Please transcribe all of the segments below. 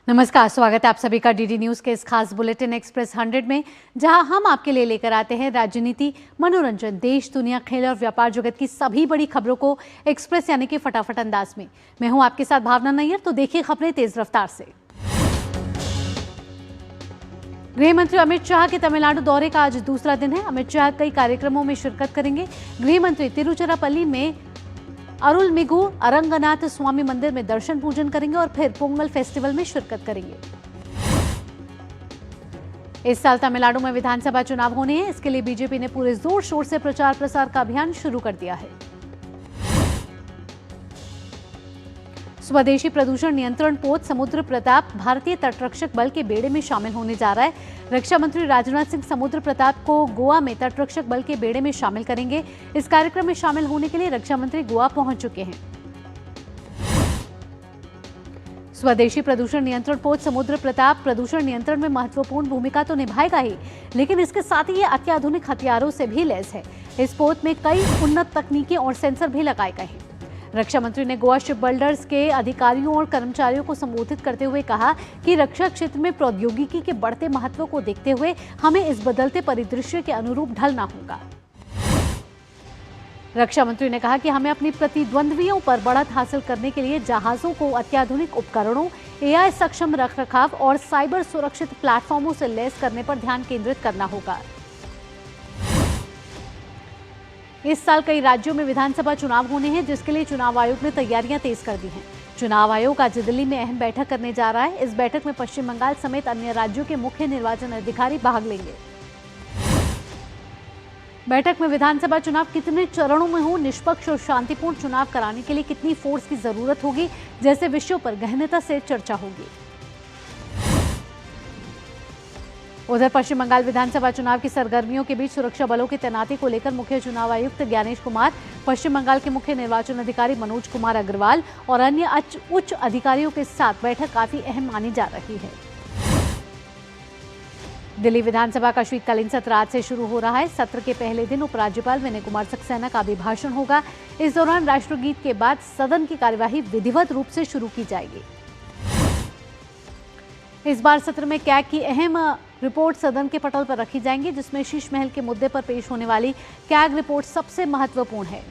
नमस्कार, स्वागत है आप सभी का डीडी न्यूज के इस खास बुलेटिन एक्सप्रेस 100 में, जहां हम आपके लिए लेकर आते हैं राजनीति, मनोरंजन, देश, दुनिया, खेल और व्यापार जगत की सभी बड़ी खबरों को एक्सप्रेस यानी कि फटाफट अंदाज में। मैं हूं आपके साथ भावना नैयर। तो देखिए खबरें तेज रफ्तार से। गृह मंत्री अमित शाह के तमिलनाडु दौरे का आज दूसरा दिन है। अमित शाह कई कार्यक्रमों में शिरकत करेंगे। गृह मंत्री तिरुचिरापल्ली में अरुलमिगु अरंगनाथ स्वामी मंदिर में दर्शन पूजन करेंगे और फिर पोंगल फेस्टिवल में शिरकत करेंगे। इस साल तमिलनाडु में विधानसभा चुनाव होने हैं। इसके लिए बीजेपी ने पूरे जोर शोर से प्रचार प्रसार का अभियान शुरू कर दिया है। स्वदेशी प्रदूषण नियंत्रण पोत समुद्र प्रताप भारतीय तटरक्षक बल के बेड़े में शामिल होने जा रहा है। रक्षा मंत्री राजनाथ सिंह समुद्र प्रताप को गोवा में तटरक्षक बल के बेड़े में शामिल करेंगे। इस कार्यक्रम में शामिल होने के लिए रक्षा मंत्री गोवा पहुंच चुके हैं। स्वदेशी प्रदूषण नियंत्रण पोत समुद्र प्रताप प्रदूषण नियंत्रण में महत्वपूर्ण भूमिका तो निभाएगा ही, लेकिन इसके साथ ही ये अत्याधुनिक हथियारों से भी लैस है। इस पोत में कई उन्नत तकनीकें और सेंसर भी लगाए गए हैं। रक्षा मंत्री ने गोवा शिप बिल्डर्स के अधिकारियों और कर्मचारियों को संबोधित करते हुए कहा कि रक्षा क्षेत्र में प्रौद्योगिकी के बढ़ते महत्व को देखते हुए हमें इस बदलते परिदृश्य के अनुरूप ढलना होगा। रक्षा मंत्री ने कहा कि हमें अपनी प्रतिद्वंद्वियों पर बढ़त हासिल करने के लिए जहाजों को अत्याधुनिक उपकरणों, एआई सक्षम रखरखाव और साइबर सुरक्षित प्लेटफॉर्मों से लैस करने पर ध्यान केंद्रित करना होगा। इस साल कई राज्यों में विधानसभा चुनाव होने हैं, जिसके लिए चुनाव आयोग ने तैयारियां तेज कर दी हैं। चुनाव आयोग आज दिल्ली में अहम बैठक करने जा रहा है। इस बैठक में पश्चिम बंगाल समेत अन्य राज्यों के मुख्य निर्वाचन अधिकारी भाग लेंगे। बैठक में विधानसभा चुनाव कितने चरणों में हो, निष्पक्ष और शांतिपूर्ण चुनाव कराने के लिए कितनी फोर्स की जरूरत होगी, जैसे विषयों पर गहनता से चर्चा होगी। उधर पश्चिम बंगाल विधानसभा चुनाव की सरगर्मियों के बीच सुरक्षा बलों की तैनाती को लेकर मुख्य चुनाव आयुक्त ज्ञानेश कुमार, पश्चिम बंगाल के मुख्य निर्वाचन अधिकारी मनोज कुमार अग्रवाल और अन्य उच्च अधिकारियों के साथ बैठक काफी अहम मानी जा रही है। दिल्ली विधानसभा का शीतकालीन सत्र आज से शुरू हो रहा है। सत्र के पहले दिन उपराज्यपाल विनय कुमार सक्सेना का अभिभाषण होगा। इस दौरान राष्ट्रगीत के बाद सदन की कार्यवाही विधिवत रूप से शुरू की जाएगी। इस बार सत्र में कैग की अहम रिपोर्ट सदन के पटल पर रखी जाएंगी, जिसमें शीश महल के मुद्दे पर पेश होने वाली कैग रिपोर्ट सबसे महत्वपूर्ण है।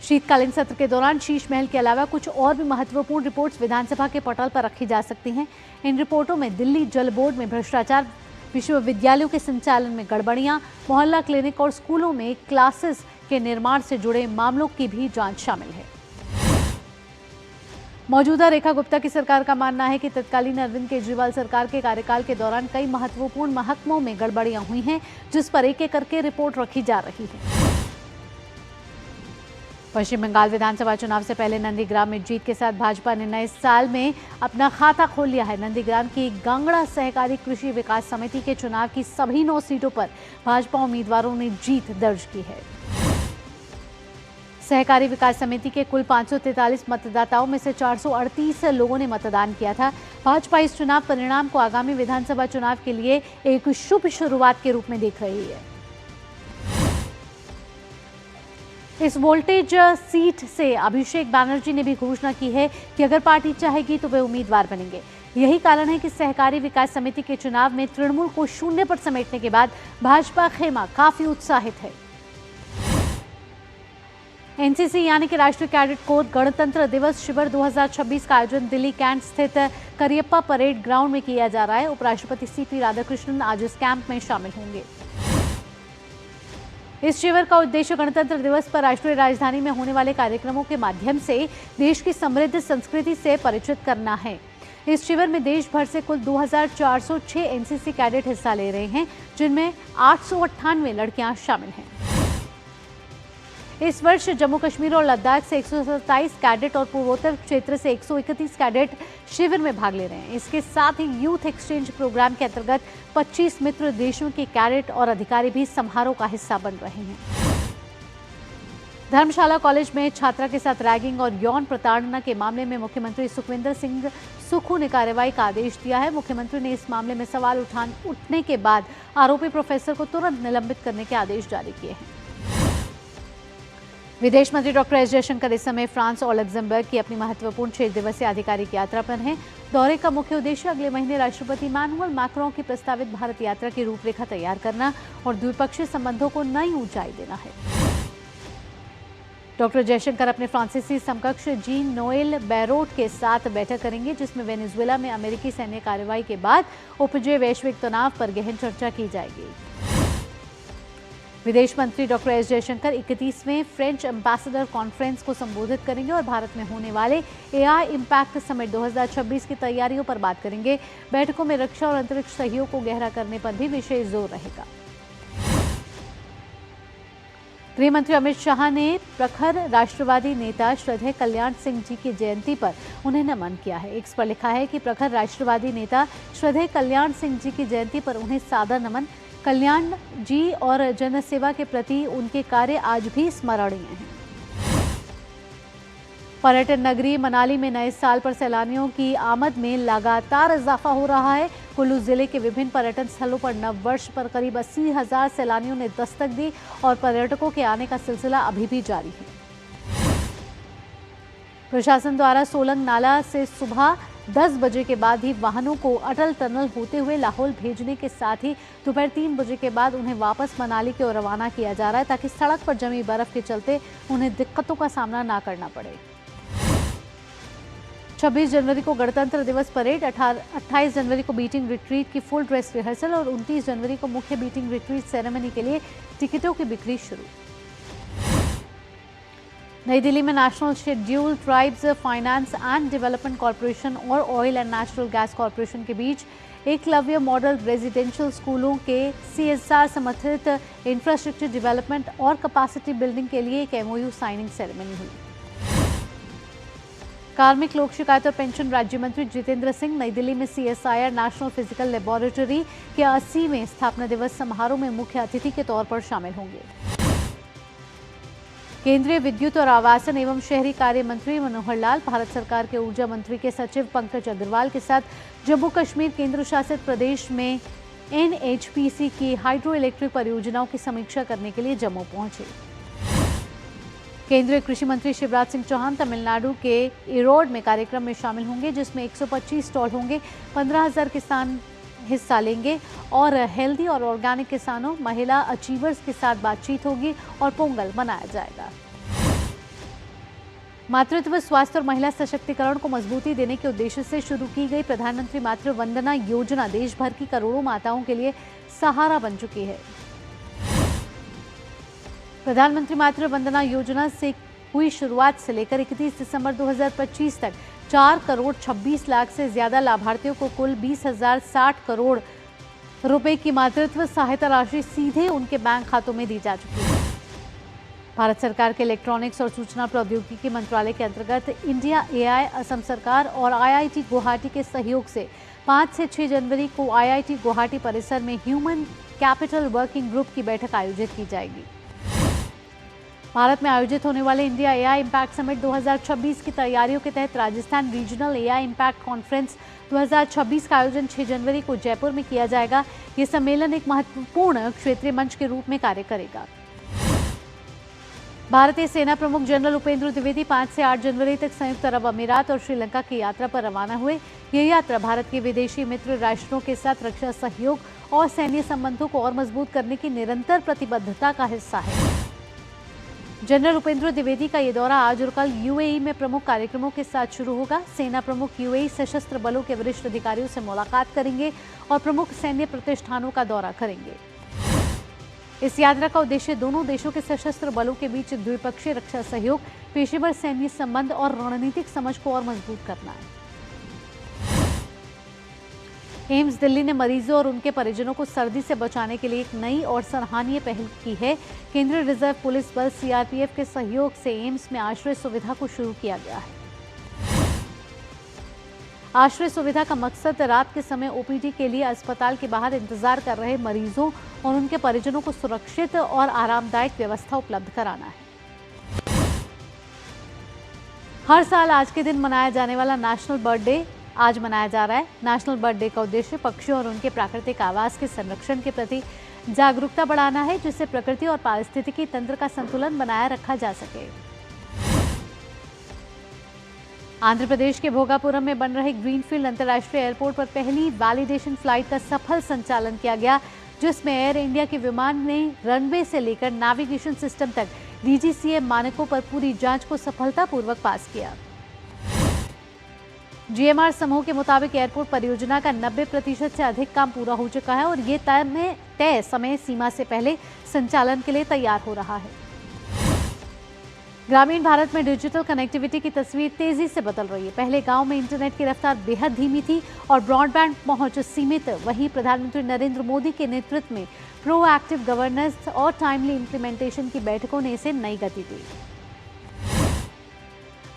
शीतकालीन सत्र के दौरान शीश महल के अलावा कुछ और भी महत्वपूर्ण रिपोर्ट्स विधानसभा के पटल पर रखी जा सकती हैं। इन रिपोर्टों में दिल्ली जल बोर्ड में भ्रष्टाचार, विश्वविद्यालयों के संचालन में गड़बड़ियां, मोहल्ला क्लिनिक और स्कूलों में क्लासेस के निर्माण से जुड़े मामलों की भी जांच शामिल है। मौजूदा रेखा गुप्ता की सरकार का मानना है कि तत्कालीन अरविंद केजरीवाल सरकार के कार्यकाल के दौरान कई महत्वपूर्ण महकमों में गड़बड़ियां हुई हैं, जिस पर एक एक करके रिपोर्ट रखी जा रही है। पश्चिम बंगाल विधानसभा चुनाव से पहले नंदीग्राम में जीत के साथ भाजपा ने नए साल में अपना खाता खोल लिया है। नंदीग्राम की गांगड़ा सहकारी कृषि विकास समिति के चुनाव की सभी 9 सीटों पर भाजपा उम्मीदवारों ने जीत दर्ज की है। सहकारी विकास समिति के कुल 543 मतदाताओं में से 438 लोगों ने मतदान किया था। भाजपा इस चुनाव परिणाम को आगामी विधानसभा चुनाव के लिए एक शुभ शुरुआत के रूप में देख रही है। इस वोल्टेज सीट से अभिषेक बैनर्जी ने भी घोषणा की है कि अगर पार्टी चाहेगी तो वे उम्मीदवार बनेंगे। यही कारण है कि सहकारी विकास समिति के चुनाव में तृणमूल को 0 पर समेटने के बाद भाजपा खेमा काफी उत्साहित है। एनसीसी यानी कि राष्ट्रीय कैडेट कोर गणतंत्र दिवस शिविर 2026 का आयोजन दिल्ली कैंट स्थित करियप्पा परेड ग्राउंड में किया जा रहा है। उपराष्ट्रपति सीपी राधाकृष्णन आज इस कैंप में शामिल होंगे। इस शिविर का उद्देश्य गणतंत्र दिवस पर राष्ट्रीय राजधानी में होने वाले कार्यक्रमों के माध्यम से देश की समृद्ध संस्कृति से परिचित करना है। इस शिविर में देश भर से कुल 2406 एनसीसी कैडेट हिस्सा ले रहे हैं, जिनमें 898 लड़कियां शामिल हैं। इस वर्ष जम्मू कश्मीर और लद्दाख से 127 कैडेट और पूर्वोत्तर क्षेत्र से 131 कैडेट शिविर में भाग ले रहे हैं। इसके साथ ही यूथ एक्सचेंज प्रोग्राम के अंतर्गत 25 मित्र देशों के कैडेट और अधिकारी भी समारोह का हिस्सा बन रहे हैं। धर्मशाला कॉलेज में छात्रा के साथ रैगिंग और यौन प्रताड़ना के मामले में मुख्यमंत्री सुखविंदर सिंह सुक्खू ने कार्रवाई का आदेश दिया है। मुख्यमंत्री ने इस मामले में सवाल उठने के बाद आरोपी प्रोफेसर को तुरंत निलंबित करने के आदेश जारी किए हैं। विदेश मंत्री डॉक्टर एस जयशंकर इस समय फ्रांस और लग्जमबर्ग की अपनी महत्वपूर्ण 6 दिवसीय आधिकारिक यात्रा पर हैं। दौरे का मुख्य उद्देश्य अगले महीने राष्ट्रपति इमैनुअल मैक्रों की प्रस्तावित भारत यात्रा की रूपरेखा तैयार करना और द्विपक्षीय संबंधों को नई ऊंचाई देना है। डॉक्टर जयशंकर अपने फ्रांसीसी समकक्ष जीन नोएल बैरोट के साथ बैठक करेंगे, जिसमें वेनेजुएला में अमेरिकी सैन्य कार्रवाई के बाद उपजे वैश्विक तनाव पर गहन चर्चा की जाएगी। विदेश मंत्री डॉक्टर एस जयशंकर 31वें फ्रेंच एम्बेसडर कॉन्फ्रेंस को संबोधित करेंगे और भारत में होने वाले एआई इम्पैक्ट समिट 2026 की तैयारियों पर बात करेंगे। बैठकों में रक्षा और अंतरिक्ष सहयोग को गहरा करने पर भी विशेष जोर रहेगा। गृह मंत्री अमित शाह ने प्रखर राष्ट्रवादी नेता श्रद्धेय कल्याण सिंह जी की जयंती पर उन्हें नमन किया है। एक्स पर लिखा है कि प्रखर राष्ट्रवादी नेता श्रद्धेय कल्याण सिंह जी की जयंती पर उन्हें सादर नमन। कल्याण जी और जनसेवा के प्रति उनके कार्य आज भी स्मरणीय हैं। पर्यटन नगरी मनाली में नए साल पर सैलानियों की आमद में लगातार इजाफा हो रहा है। कुल्लू जिले के विभिन्न पर्यटन स्थलों पर नव वर्ष पर करीब 80,000 सैलानियों ने दस्तक दी और पर्यटकों के आने का सिलसिला अभी भी जारी है। प्रशासन द्वारा सोलंग नाला से सुबह 10 बजे के बाद ही वाहनों को अटल टनल होते हुए लाहौल भेजने के साथ ही दोपहर 3 बजे के बाद उन्हें वापस मनाली की ओर रवाना किया जा रहा है, ताकि सड़क पर जमी बर्फ के चलते उन्हें दिक्कतों का सामना ना करना पड़े। 26 जनवरी को गणतंत्र दिवस परेड, 28 जनवरी को बीटिंग रिट्रीट की फुल ड्रेस रिहर्सल और 29 जनवरी को मुख्य बीटिंग रिट्रीट सेरेमनी के लिए टिकटों की बिक्री शुरू। नई दिल्ली में national scheduled tribes finance and development corporation और oil and natural gas corporation के बीच एकलव्य मॉडल रेजिडेंशियल स्कूलों के CSR समर्थित इंफ्रास्ट्रक्चर डेवलपमेंट और कैपेसिटी बिल्डिंग के लिए एक MOU साइनिंग सेरेमनी हुई। कार्मिक लोक शिकायत और पेंशन राज्य मंत्री जितेंद्र सिंह नई दिल्ली में CSIR नेशनल फिजिकल लेबोरेटरी के 80वें स्थापना दिवस समारोह में मुख्य अतिथि के तौर पर शामिल होंगे। केंद्रीय विद्युत और आवासन एवं शहरी कार्य मंत्री मनोहर लाल भारत सरकार के ऊर्जा मंत्री के सचिव पंकज अग्रवाल के साथ जम्मू कश्मीर केंद्र शासित प्रदेश में NHPC की हाइड्रो इलेक्ट्रिक परियोजनाओं की समीक्षा करने के लिए जम्मू पहुंचे। केंद्रीय कृषि मंत्री शिवराज सिंह चौहान तमिलनाडु के इरोड में कार्यक्रम में शामिल होंगे, जिसमें 125 स्टॉल होंगे। 15,000 किसान हिस्सा लेंगे और हेल्दी और ऑर्गेनिक किसानों, महिला अचीवर्स के साथ बातचीत होगी और पोंगल मनाया जाएगा। मातृत्व, स्वास्थ्य और महिला सशक्तिकरण को मजबूती देने के उद्देश्य से शुरू की गई प्रधानमंत्री मातृ वंदना योजना देश भर की करोड़ों माताओं के लिए सहारा बन चुकी है। प्रधानमंत्री मातृ वंदना योजना से हुई शुरुआत से लेकर 31 दिसंबर 2025 तक 4 करोड़ 26 लाख से ज्यादा लाभार्थियों को कुल 20,060 करोड़ रुपए की मातृत्व सहायता राशि सीधे उनके बैंक खातों में दी जा चुकी है। भारत सरकार के इलेक्ट्रॉनिक्स और सूचना प्रौद्योगिकी मंत्रालय के अंतर्गत इंडिया AI, असम सरकार और IIT गुवाहाटी के सहयोग से 5 से 6 जनवरी को IIT गुवाहाटी परिसर में ह्यूमन कैपिटल वर्किंग ग्रुप की बैठक आयोजित की जाएगी। भारत में आयोजित होने वाले इंडिया AI इम्पैक्ट समिट 2026 की तैयारियों के तहत Rajasthan regional AI impact conference 2026 का आयोजन 6 जनवरी को जयपुर में किया जाएगा। ये सम्मेलन एक महत्वपूर्ण क्षेत्रीय मंच के रूप में कार्य करेगा। भारतीय सेना प्रमुख जनरल उपेंद्र द्विवेदी 5 से 8 जनवरी तक संयुक्त अरब अमीरात और श्रीलंका की यात्रा पर रवाना हुए। यह यात्रा भारत के विदेशी मित्र राष्ट्रों के साथ रक्षा सहयोग और सैन्य संबंधों को और मजबूत करने की निरंतर प्रतिबद्धता का हिस्सा है। जनरल उपेंद्र द्विवेदी का ये दौरा आज और कल UAE में प्रमुख कार्यक्रमों के साथ शुरू होगा। सेना प्रमुख UAE सशस्त्र बलों के वरिष्ठ अधिकारियों से मुलाकात करेंगे और प्रमुख सैन्य प्रतिष्ठानों का दौरा करेंगे। इस यात्रा का उद्देश्य दोनों देशों के सशस्त्र बलों के बीच द्विपक्षीय रक्षा सहयोग, पेशेवर सैन्य संबंध और रणनीतिक समझ को और मजबूत करना है। एम्स दिल्ली ने मरीजों और उनके परिजनों को सर्दी से बचाने के लिए एक नई और सराहनीय पहल की है। केंद्रीय रिजर्व पुलिस बल CRPF के सहयोग से एम्स में आश्रय सुविधा को शुरू किया गया है। आश्रय सुविधा का मकसद रात के समय OPD के लिए अस्पताल के बाहर इंतजार कर रहे मरीजों और उनके परिजनों को सुरक्षित और आरामदायक व्यवस्था उपलब्ध कराना है। हर साल आज के दिन मनाया जाने वाला नेशनल बर्ड डे आज मनाया जा रहा है। नेशनल बर्ड डे का उद्देश्य पक्षियों और उनके प्राकृतिक आवास के संरक्षण के प्रति जागरूकता बढ़ाना है, जिससे प्रकृति और पारिस्थितिकी तंत्र का संतुलन बनाए रखा जा सके। आंध्र प्रदेश के भोगापुरम में बन रहे ग्रीनफील्ड अंतर्राष्ट्रीय एयरपोर्ट पर पहली वैलिडेशन फ्लाइट का सफल संचालन किया गया, जिसमें एयर इंडिया के विमान ने रनवे से लेकर नेविगेशन सिस्टम तक DGCA मानकों पर पूरी जांच को सफलतापूर्वक पास किया। GMR समूह के मुताबिक एयरपोर्ट परियोजना का 90% से अधिक काम पूरा हो चुका है और ये तय समय सीमा से पहले संचालन के लिए तैयार हो रहा है। ग्रामीण भारत में डिजिटल कनेक्टिविटी की तस्वीर तेजी से बदल रही है। पहले गांव में इंटरनेट की रफ्तार बेहद धीमी थी और ब्रॉडबैंड पहुंच सीमित। वहीं प्रधानमंत्री नरेंद्र मोदी के नेतृत्व में प्रोएक्टिव गवर्नेंस और टाइमली इंप्लीमेंटेशन की बैठकों ने इसे नई गति दी।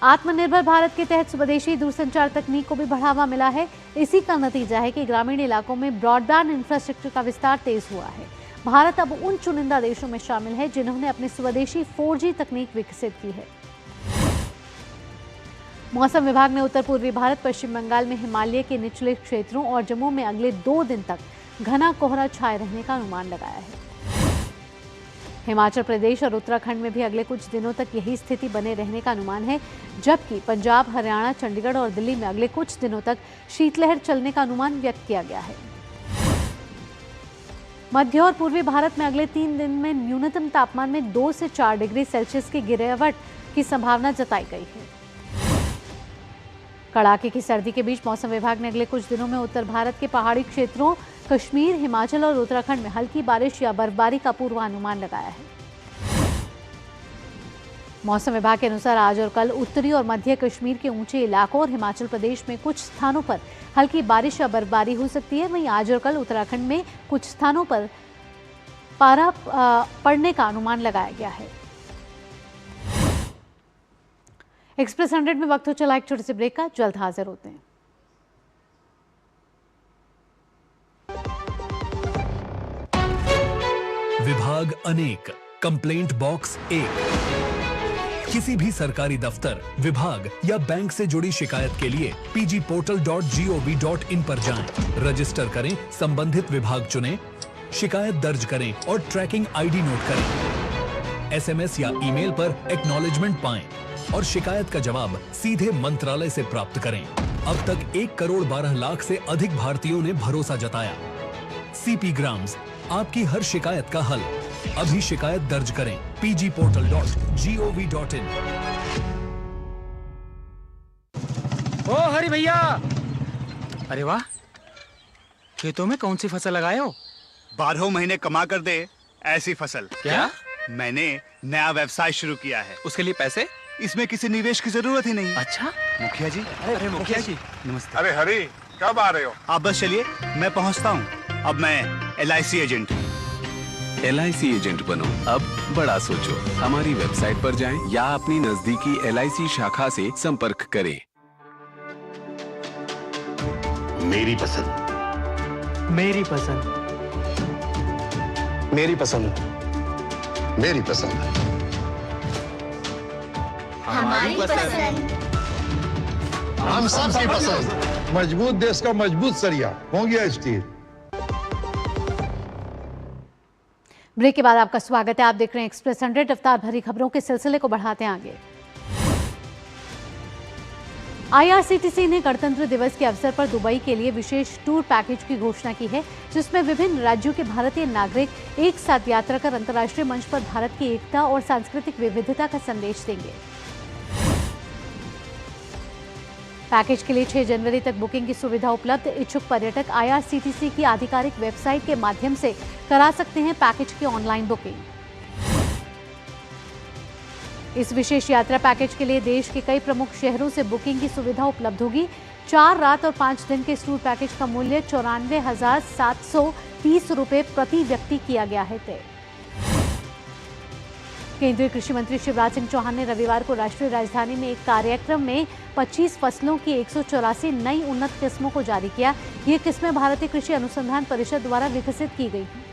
आत्मनिर्भर भारत के तहत स्वदेशी दूरसंचार तकनीक को भी बढ़ावा मिला है। इसी का नतीजा है कि ग्रामीण इलाकों में ब्रॉडबैंड इंफ्रास्ट्रक्चर का विस्तार तेज हुआ है। भारत अब उन चुनिंदा देशों में शामिल है जिन्होंने अपनी स्वदेशी 4G तकनीक विकसित की है। मौसम विभाग ने उत्तर पूर्वी भारत, पश्चिम बंगाल में हिमालय के निचले क्षेत्रों और जम्मू में अगले 2 दिन तक घना कोहरा छाए रहने का अनुमान लगाया है। हिमाचल प्रदेश और उत्तराखंड में भी अगले कुछ दिनों तक यही स्थिति बने रहने का अनुमान है, जबकि पंजाब, हरियाणा, चंडीगढ़ और दिल्ली में अगले कुछ दिनों तक शीतलहर चलने का अनुमान व्यक्त किया गया है। मध्य और पूर्वी भारत में अगले 3 दिन में न्यूनतम तापमान में 2 से 4 डिग्री सेल्सियस की गिरावट की संभावना जताई गई है। कड़ाके की सर्दी के बीच मौसम विभाग ने अगले कुछ दिनों में उत्तर भारत के पहाड़ी क्षेत्रों, कश्मीर, हिमाचल और उत्तराखंड में हल्की बारिश या बर्फबारी का पूर्वानुमान लगाया है। मौसम विभाग के अनुसार आज और कल उत्तरी और मध्य कश्मीर के ऊंचे इलाकों और हिमाचल प्रदेश में कुछ स्थानों पर हल्की बारिश या बर्फबारी हो सकती है। वहीं आज और कल उत्तराखंड में कुछ स्थानों पर पारा पड़ने का अनुमान लगाया गया है। एक्सप्रेस 100 में वक्त हो चला एक छोटे से ब्रेक का। जल्द हाजिर होते हैं। विभाग अनेक, कंप्लेंट बॉक्स 1। किसी भी सरकारी दफ्तर, विभाग या बैंक से जुड़ी शिकायत के लिए pgportal.gov.in पर जाएं, रजिस्टर करें, संबंधित विभाग चुनें, शिकायत दर्ज करें और ट्रैकिंग ID नोट करें। SMS या ईमेल पर एक्नॉलेजमेंट पाएं और शिकायत का जवाब सीधे मंत्रालय से प्राप्त करें। अब तक 1 करोड़ 12 लाख से अधिक भारतीयों ने भरोसा जताया। CP ग्राम्स, आपकी हर शिकायत का हल। अभी शिकायत दर्ज करें pgportal.gov.in। ओ हरि भैया, अरे वाह, खेतों में कौन सी फसल लगाए हो? 12 महीने कमा कर दे ऐसी फसल। क्या? मैंने नया व्यवसाय शुरू किया है। उसके लिए पैसे? इसमें किसी निवेश की जरूरत ही नहीं। अच्छा, मुखिया जी। अरे मुखिया जी, नमस्ते। अरे हरी, कब आ रहे हो? आप बस चलिए, मैं पहुंचता हूं। अब मैं LIC एजेंट हूं। LIC एजेंट बनो, अब बड़ा सोचो। हमारी वेबसाइट पर जाएं या अपनी नजदीकी LIC शाखा से संपर्क करें। मेरी पसंद, मेरी पसंद, मेरी पसंद, मेरी पसंद, हमारी पसंद। हम सबकी पसंद। मजबूत देश का मजबूत सरिया हो गया स्टील। ब्रेक के बाद आपका स्वागत है। आप देख रहे हैं एक्सप्रेस 100। रफ्तार भरी खबरों के सिलसिले को बढ़ाते हैं आगे। IRCTC ने गणतंत्र दिवस के अवसर पर दुबई के लिए विशेष टूर पैकेज की घोषणा की है, जिसमें विभिन्न राज्यों के भारतीय नागरिक एक साथ यात्रा कर अंतर्राष्ट्रीय मंच पर भारत की एकता और सांस्कृतिक विविधता का संदेश देंगे। पैकेज के लिए 6 जनवरी तक बुकिंग की सुविधा उपलब्ध। इच्छुक पर्यटक IRCTC की आधिकारिक वेबसाइट के माध्यम से करा सकते हैं पैकेज की ऑनलाइन बुकिंग। इस विशेष यात्रा पैकेज के लिए देश के कई प्रमुख शहरों से बुकिंग की सुविधा उपलब्ध होगी। 4 रात और 5 दिन के इस टूर पैकेज का मूल्य 94,730 रुपए प्रति व्यक्ति किया गया है तय। केंद्रीय कृषि मंत्री शिवराज सिंह चौहान ने रविवार को राष्ट्रीय राजधानी में एक कार्यक्रम में 25 फसलों की 184 नई उन्नत किस्मों को जारी किया। ये किस्में भारतीय कृषि अनुसंधान परिषद द्वारा विकसित की गई हैं।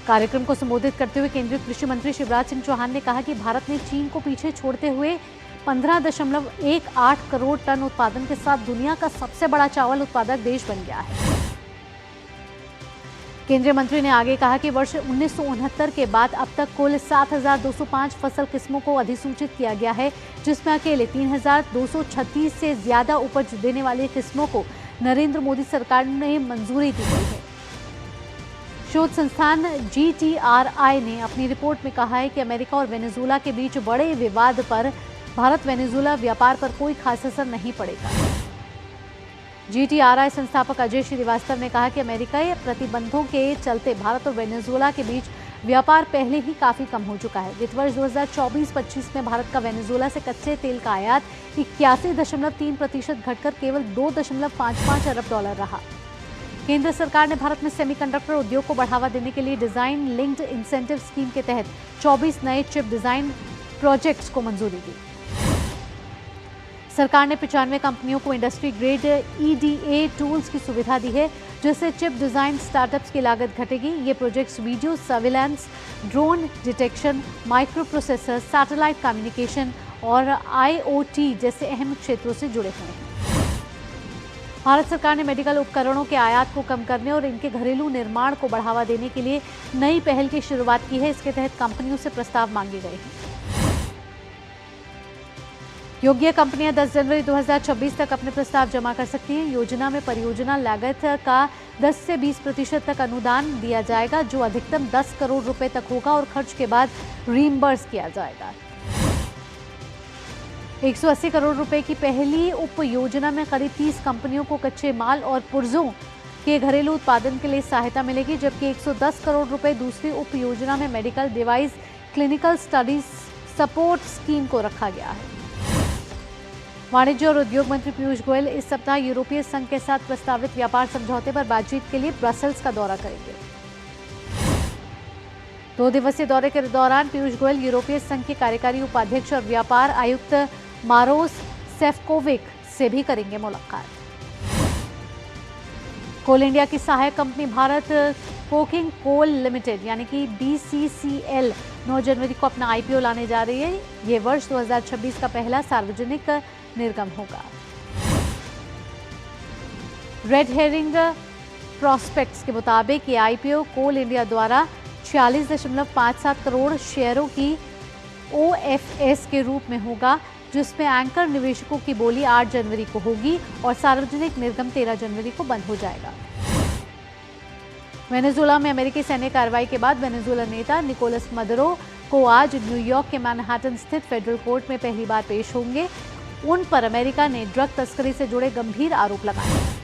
कार्यक्रम को संबोधित करते हुए केंद्रीय कृषि मंत्री शिवराज सिंह चौहान ने कहा कि भारत ने चीन को पीछे छोड़ते हुए 15.18 करोड़ टन उत्पादन के साथ दुनिया का सबसे बड़ा चावल उत्पादक देश बन गया है। केंद्रीय मंत्री ने आगे कहा कि वर्ष 1969 के बाद अब तक कुल 7,205 फसल किस्मों को अधिसूचित किया गया है, जिसमें अकेले 3,236 से ज्यादा उपज देने वाली किस्मों को नरेंद्र मोदी सरकार ने मंजूरी दी गई है। शोध संस्थान GTRI ने अपनी रिपोर्ट में कहा है कि अमेरिका और वेनेजुएला के बीच बड़े विवाद पर भारत वेनेजुएला व्यापार पर कोई खास असर नहीं पड़ेगा। GTRI संस्थापक अजय श्रीवास्तव ने कहा कि अमेरिकी प्रतिबंधों के चलते भारत और वेनेजुएला के बीच व्यापार पहले ही काफी कम हो चुका है। वित्त वर्ष 2024-25 में भारत का वेनेजुएला से कच्चे तेल का आयात 81.3% घटकर केवल 2.55 अरब डॉलर रहा। केंद्र सरकार ने भारत में सेमीकंडक्टर उद्योग को बढ़ावा देने के लिए डिजाइन लिंक्ड इंसेंटिव स्कीम के तहत 24 नए चिप डिजाइन प्रोजेक्ट्स को मंजूरी दी। सरकार ने 95 कंपनियों को इंडस्ट्री ग्रेड EDA टूल्स की सुविधा दी है, जिससे चिप डिजाइन स्टार्टअप्स की लागत घटेगी। ये projects video surveillance, drone detection, micro processor, satellite communication और IoT जैसे अहम क्षेत्रों से जुड़े हुए हैं। भारत सरकार ने मेडिकल उपकरणों के आयात को कम करने और इनके घरेलू निर्माण को बढ़ावा देने के लिए नई पहल की शुरुआत की है। इसके तहत कंपनियों से प्रस्ताव मांगे गए हैं। योग्य कंपनियां 10 जनवरी 2026 तक अपने प्रस्ताव जमा कर सकती हैं। योजना में परियोजना लागत का 10 से 20% तक अनुदान दिया जाएगा, जो अधिकतम 10 करोड़ रुपए तक होगा और खर्च के बाद रीइंबर्स किया जाएगा। 180 करोड़ रुपए की पहली उप योजना में करीब 30 कंपनियों को कच्चे माल और पुर्जों के घरेलू उत्पादन के लिए सहायता मिलेगी, जबकि 110 करोड़ रुपए दूसरी उप योजना में medical device clinical studies support scheme को रखा गया है। वाणिज्य और उद्योग मंत्री पीयूष गोयल इस सप्ताह यूरोपीय संघ के साथ प्रस्तावित व्यापार समझौते पर बातचीत के लिए ब्रसेल्स का दौरा करेंगे। 2 दिवसीय दौरे के दौरान पीयूष गोयल यूरोपीय संघ के कार्यकारी उपाध्यक्ष और व्यापार आयुक्त मारोस सेफकोविक से भी करेंगे मुलाकात। कोल इंडिया की सहायक company Bharat coking coal limited यानी कि BCCL 9 जनवरी को अपना IPO लाने जा रही है। ये वर्ष 2026 का पहला सार्वजनिक निर्गम होगा। रेड हेरिंग प्रोस्पेक्ट्स के मुताबिक ये IPO कोल इंडिया द्वारा 46.57 करोड़ शेयरों की OFS के रूप में होगा, जिसमें एंकर निवेशकों की बोली 8 जनवरी को होगी और सार्वजनिक निर्गम 13 जनवरी को बंद हो जाएगा। वेनेजुएला में अमेरिकी सैन्य कार्रवाई के बाद वेनेजुएला नेता निकोलस मदुरो को आज न्यूयॉर्क के मैनहट्टन स्थित फेडरल कोर्ट में पहली बार पेश होंगे। उन पर अमेरिका ने ड्रग तस्करी से जुड़े गंभीर आरोप लगाए हैं।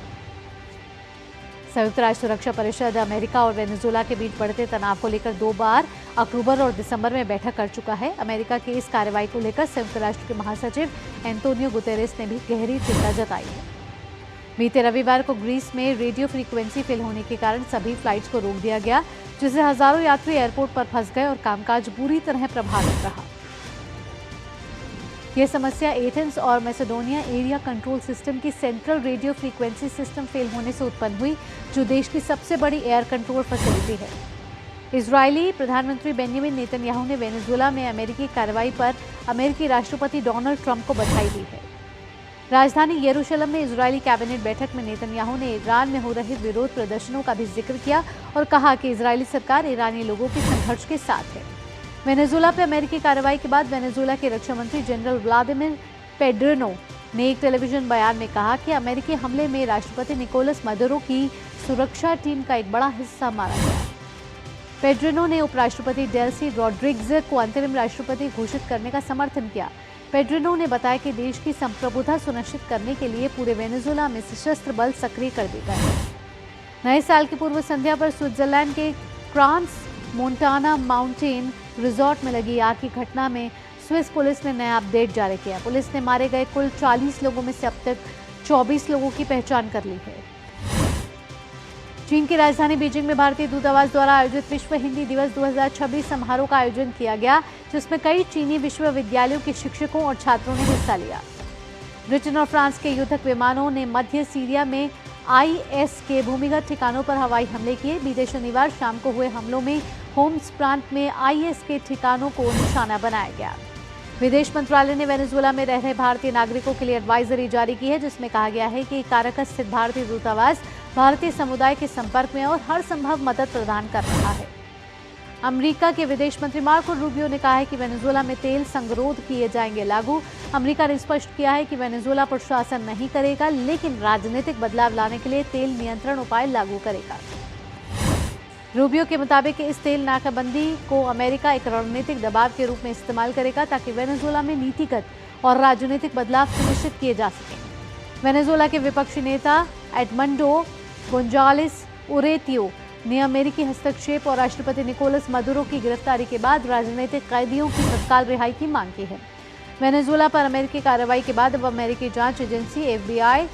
संयुक्त राष्ट्र सुरक्षा परिषद अमेरिका और वेनेजुएला के बीच बढ़ते तनाव को लेकर 2 बार अक्टूबर और दिसंबर में बैठक कर चुका है। अमेरिका की इस कार्रवाई को लेकर संयुक्त राष्ट्र के महासचिव एंटोनियो गुतेरेस ने भी गहरी चिंता जताई है। बीते रविवार को ग्रीस में रेडियो फ्रीक्वेंसी फेल होने के कारण सभी फ्लाइट्स को रोक दिया गया, जिससे हजारों यात्री एयरपोर्ट पर फंस गए और कामकाज बुरी तरह प्रभावित रहा। यह समस्या एथेंस और मैसेडोनिया एरिया कंट्रोल सिस्टम की central radio frequency system fail होने से उत्पन्न हुई, जो देश की सबसे बड़ी एयर कंट्रोल फैसिलिटी है। इजरायली प्रधानमंत्री बेंजामिन नेतन्याहू ने वेनेजुएला में अमेरिकी कार्रवाई पर अमेरिकी राष्ट्रपति डोनाल्ड ट्रंप को बधाई दी है। राजधानी यरूशलेम में इजरायली कैबिनेट बैठक में नेतन्याहू ने ईरान में हो रहे विरोध प्रदर्शनों का भी जिक्र किया और कहा कि इजरायली सरकार ईरानी लोगों के संघर्ष के साथ है। वेनेजुएला पर अमेरिकी कार्रवाई के बाद वेनेजुएला के रक्षा मंत्री जनरल व्लादिमीर पेड्रिनो ने एक टेलीविजन बयान में कहा कि अमेरिकी हमले में राष्ट्रपति निकोलस मदुरो की सुरक्षा टीम का एक बड़ा हिस्सा मारा गया। पेड्रिनो ने उपराष्ट्रपति डेल्सी रॉड्रिग्ज को अंतरिम राष्ट्रपति घोषित करने का समर्थन किया। पेड्रिनो ने बताया कि देश की संप्रभुता सुनिश्चित करने के लिए पूरे वेनेजुएला में सशस्त्र बल सक्रिय कर दिए गए हैं। नए साल की पूर्व संध्या पर स्विट्जरलैंड के क्रांस मोंटाना माउंटेन रिजॉर्ट में लगी आग की घटना में स्विस पुलिस ने नया अपडेट जारी किया। पुलिस ने मारे गए कुल 40 लोगों में से अब तक 24 लोगों की पहचान कर ली है। चीन की राजधानी बीजिंग में भारतीय दूतावास द्वारा आयोजित विश्व हिंदी दिवस 2026 समारोह का आयोजन किया गया, जिसमें कई चीनी विश्वविद्यालयों के शिक्षकों और छात्रों ने हिस्सा लिया। ब्रिटेन और फ्रांस के युद्धक विमानों ने मध्य सीरिया में IS के भूमिगत ठिकानों पर हवाई हमले किए। बीते शनिवार शाम को हुए हमलों में होम्स प्रांत में IS के ठिकानों को निशाना बनाया गया। विदेश मंत्रालय ने वेनेजुएला में रह रहे भारतीय नागरिकों के लिए एडवाइजरी जारी की है, जिसमें कहा गया है कि काराकस स्थित भारतीय दूतावास भारतीय समुदाय के संपर्क में और हर संभव मदद प्रदान कर रहा है। अमेरिका के विदेश मंत्री मार्को रूबियो ने कहा है कि वेनेजुएला में तेल संगरोध किए जाएंगे लागू। अमेरिका ने स्पष्ट किया है कि वेनेजुएला पर शासन नहीं करेगा, लेकिन राजनीतिक बदलाव लाने के लिए तेल नियंत्रण उपाय लागू करेगा। रूबियो के मुताबिक इस तेल नाकाबंदी को अमेरिका एक रणनीतिक दबाव के रूप में इस्तेमाल करेगा ताकि वेनेजुएला में नीतिगत और राजनीतिक बदलाव सुनिश्चित किए जा सकें। वेनेजुएला के विपक्षी नेता एडमंडो गोंजालेस उरेतियो ने अमेरिकी हस्तक्षेप और राष्ट्रपति निकोलस मदुरो की गिरफ्तारी के बाद राजनीतिक कैदियों की तत्काल रिहाई की मांग की है। वेनेजुएला पर अमेरिकी कार्रवाई के बाद अब अमेरिकी जांच एजेंसी FBI,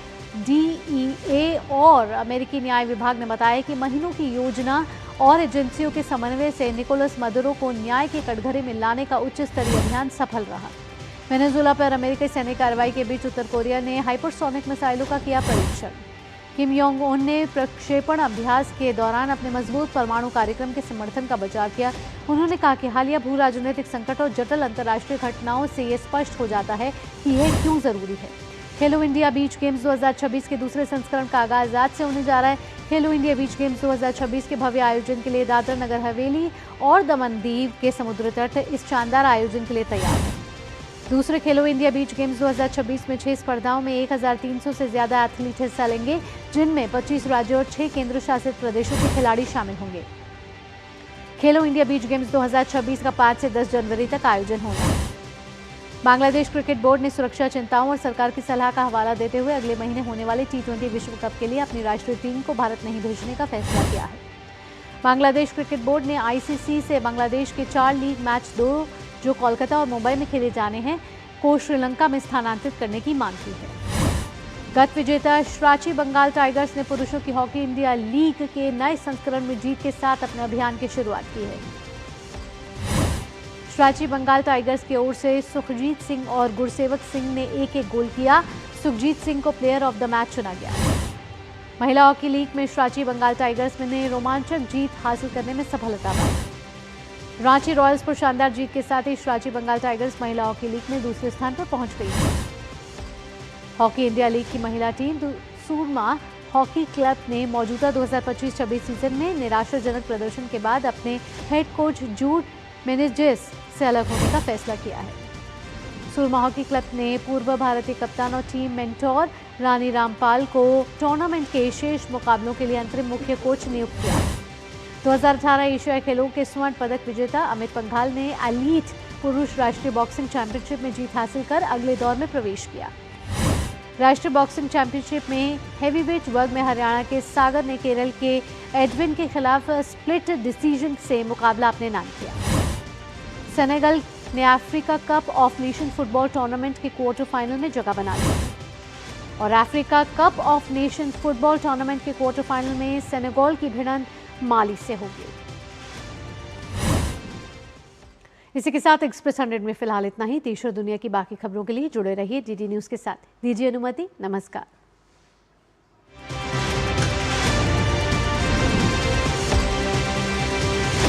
DEA और अमेरिकी न्याय विभाग ने बताया कि महीनों की योजना और एजेंसियों के समन्वय से निकोलस मदुरो को न्याय के कटघरे में लाने का उच्च स्तरीय अभियान सफल रहा। वेनेजुएला पर अमेरिकी सैनिक कार्रवाई के बीच उत्तर कोरिया ने हाइपरसोनिक मिसाइलों का किया परीक्षण। किम योंग उन ने प्रक्षेपण अभ्यास के दौरान अपने मजबूत परमाणु कार्यक्रम के समर्थन का बचाव किया। उन्होंने कहा कि हालिया भू राजनीतिक संकट और जटिल अंतर्राष्ट्रीय घटनाओं से ये स्पष्ट हो जाता है कि यह क्यों जरूरी है। खेलो इंडिया बीच गेम्स 2026 के दूसरे संस्करण का आगाज आज से होने जा रहा है। खेलो इंडिया बीच गेम्स 2026 के भव्य आयोजन के लिए दादरा नगर हवेली और दमन दीव के समुद्र तट इस शानदार आयोजन के लिए तैयार है। दूसरे खेलो इंडिया बीच गेम्स 2026 में 6 स्पर्धाओं में 1300 से ज्यादा एथलीट हिस्सा लेंगे, जिनमें 25 राज्यों और 6 केंद्र शासित प्रदेशों के खिलाड़ी शामिल होंगे। खेलो इंडिया बीच गेम्स 2026 का 5 से 10 जनवरी तक आयोजन होगा। बांग्लादेश क्रिकेट बोर्ड ने सुरक्षा चिंताओं और सरकार की सलाह का हवाला देते हुए अगले महीने होने वाले T20 विश्व कप के लिए अपनी राष्ट्रीय टीम को भारत नहीं भेजने का फैसला किया है। बांग्लादेश क्रिकेट बोर्ड ने ICC से बांग्लादेश के 4 लीग मैच 2 जो कोलकाता और मुंबई में खेले जाने हैं को श्रीलंका में स्थानांतरित करने की मांग की है। गत विजेता श्राची बंगाल टाइगर्स ने पुरुषों की हॉकी इंडिया लीग के नए संस्करण में जीत के साथ अपने अभियान की शुरुआत की है। श्राची बंगाल टाइगर्स की ओर से सुखजीत सिंह और गुरसेवक सिंह ने एक गोल किया। सुखजीत सिंह को प्लेयर ऑफ द मैच चुना गया। महिला हॉकी लीग में श्राची बंगाल टाइगर्स ने रोमांचक जीत हासिल करने में सफलता पाई। रांची रॉयल्स पर शानदार जीत के साथ ही श्राची बंगाल टाइगर्स महिला हॉकी लीग में दूसरे स्थान पर पहुंच गई है। हॉकी इंडिया लीग की महिला टीम सूरमा हॉकी क्लब ने मौजूदा 2025-26 सीजन में निराशाजनक प्रदर्शन के बाद अपने हेड कोच जूड मेनेजेस से अलग होने का फैसला किया है। सूरमा हॉकी क्लब ने पूर्व भारतीय कप्तान और टीम मेंटोर रानी रामपाल को टूर्नामेंट के शेष मुकाबलों के लिए अंतरिम मुख्य कोच नियुक्त किया। 2018 एशियाई खेलों के स्वर्ण पदक विजेता अमित पंघाल ने एलीट पुरुष राष्ट्रीय बॉक्सिंग चैंपियनशिप में जीत हासिल कर अगले दौर में प्रवेश किया। राष्ट्रीय बॉक्सिंग चैंपियनशिप में हेवीवेट वर्ग में हरियाणा के सागर ने केरल के एडविन के खिलाफ स्प्लिट डिसीजन से मुकाबला अपने नाम किया। सेनेगल ने Africa cup of nation football tournament के क्वार्टर फाइनल में जगह बना ली और Africa cup of nation football tournament के क्वार्टर फाइनल में सेनेगल की भिड़ंत माली से होगी। इसी के साथ एक्सप्रेस 100 में फिलहाल इतना ही। देश और दुनिया की बाकी खबरों के लिए जुड़े रहिए DD न्यूज के साथ। दीजिए अनुमति। नमस्कार।